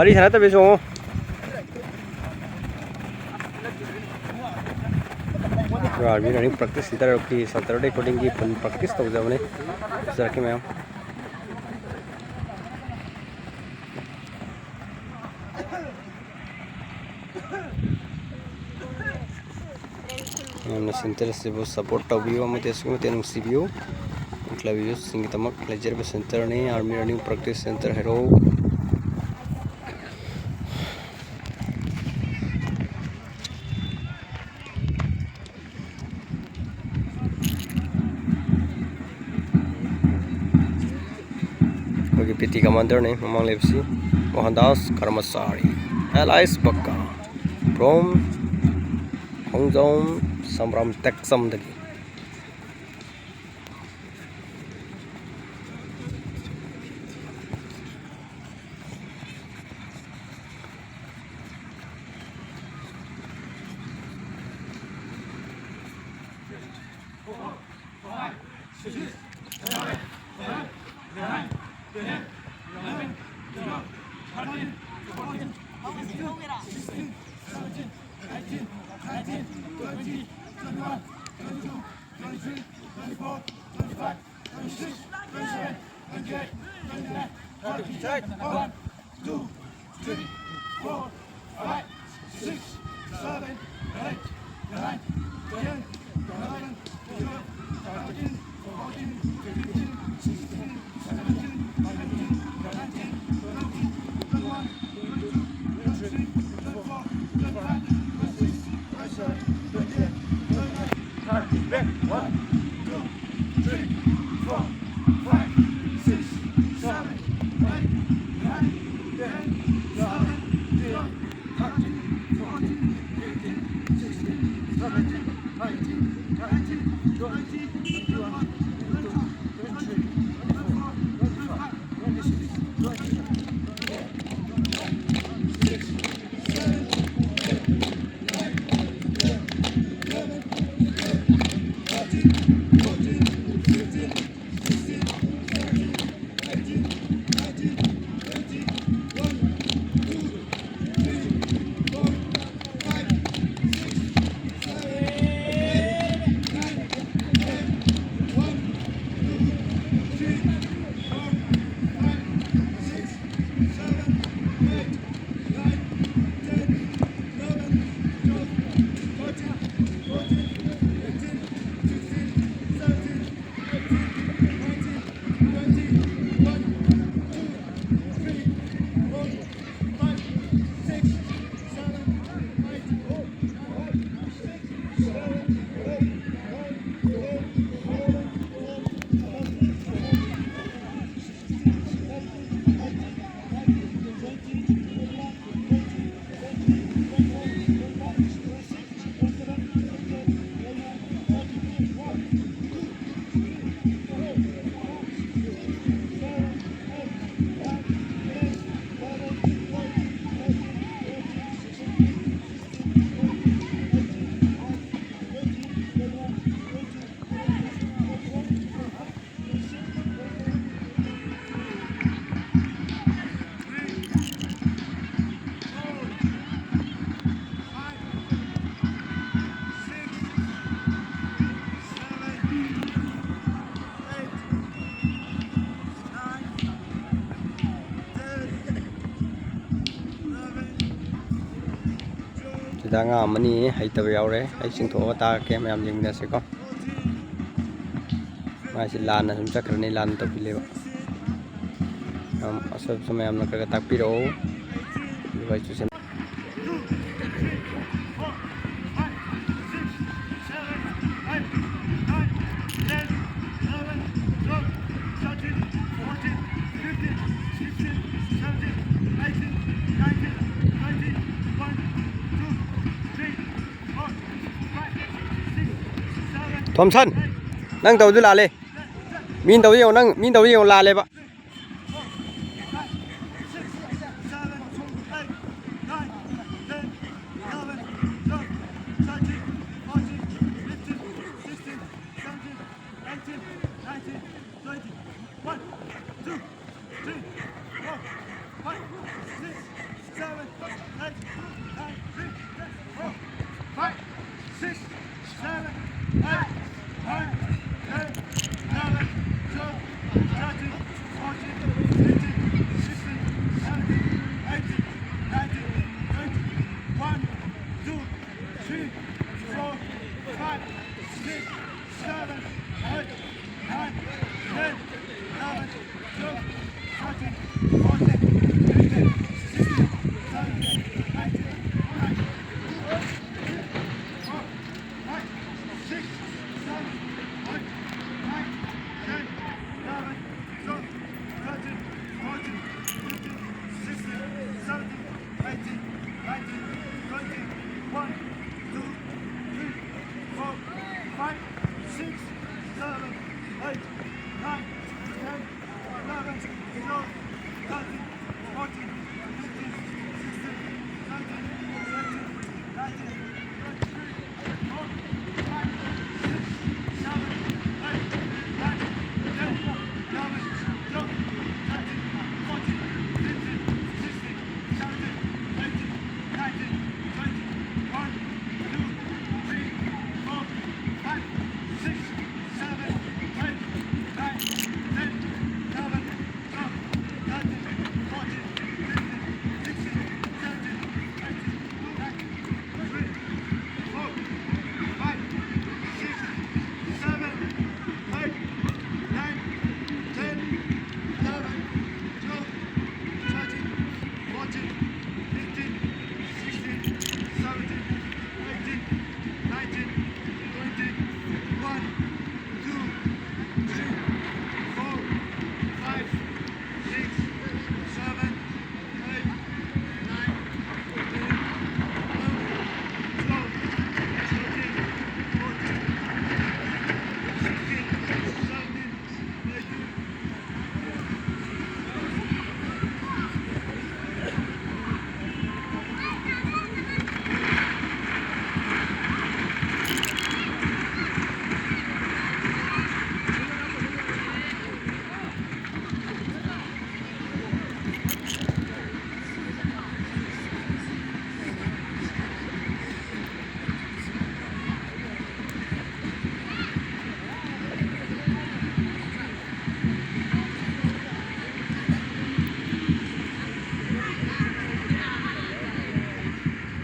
Wari sana tabi so. Army running practice इधर की Saturday coding की fun practice तो जब ने सर के मैम हमने सेंटर से वो सपोर्ट टॉबियो में तेरे को तेरे सीबीओ मतलब ये सिंगितमक लेजर पे सेंटर नहीं army running practice centre Heroku कोई पीटी कमांडर नहीं ममांग लेप्सी मोहनदास कर्मचारी एलाइस बक्का from होंगजोंग समराम टेक्सम दगी Nga mani hay tabi yaure hay sing tho ta ke mayam jing na se ko ma si lan na sum chakra ni lan to pile ba asab samay am na ka tak pi ro vai chu sen Thompson nang tàu du la le min tàu nhiều nang min tàu nhiều la le ba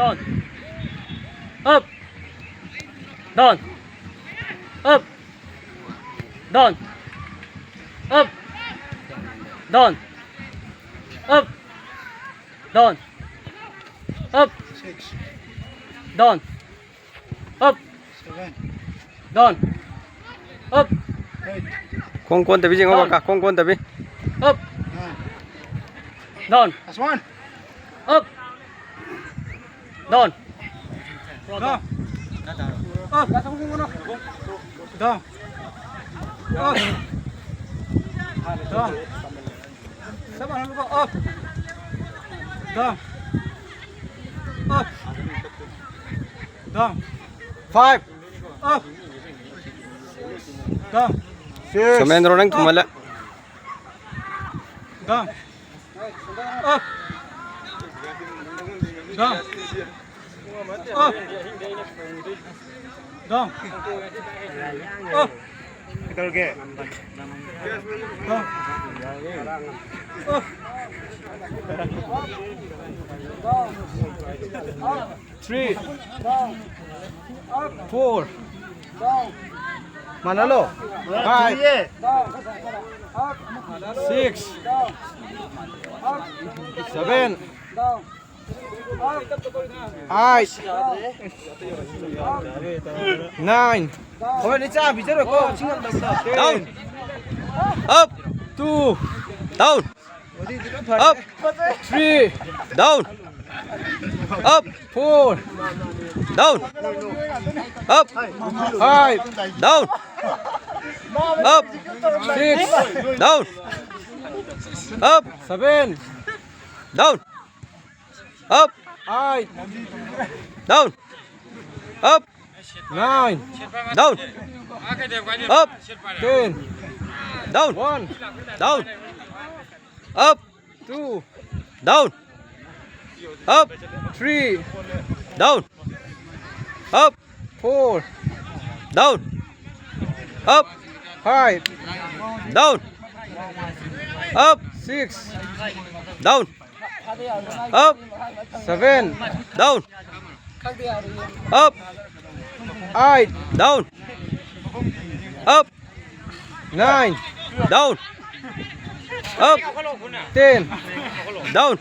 Down. Up. Down. Up. Down. Up. Down. Up. Down. Up. 6, Down. Up. 7, Down. Up. 8, Kong tabi jing ka kong tabi. Up. 9. Down. That's 1. Up. Down. Down. Up. Down. Up. Down. Sabar lupa. Up. Down. Up. Down. 5. Up. Down. Samendro nang tumala. Down. Up. Down. Up. Down. Up. Down. Up. 3, 4, Manalo, 5, 6, 7, 8, 9. Down. Up. 2, Down. Up. 3, Down. Up. 4, Down. Up. 5, Down. Up. 6, Down. Up. 7, Down. Up. 8, Down. Up. 9, Down. Up. 10, Down. 1, Down. Up. 2, Down. Up. 3, Down. Up. 4, Down. Up. 5, Down. Up. 6, Down. Up. 7, Down. Up. 8, Down. Up. 9, Down. Up. 10, Down.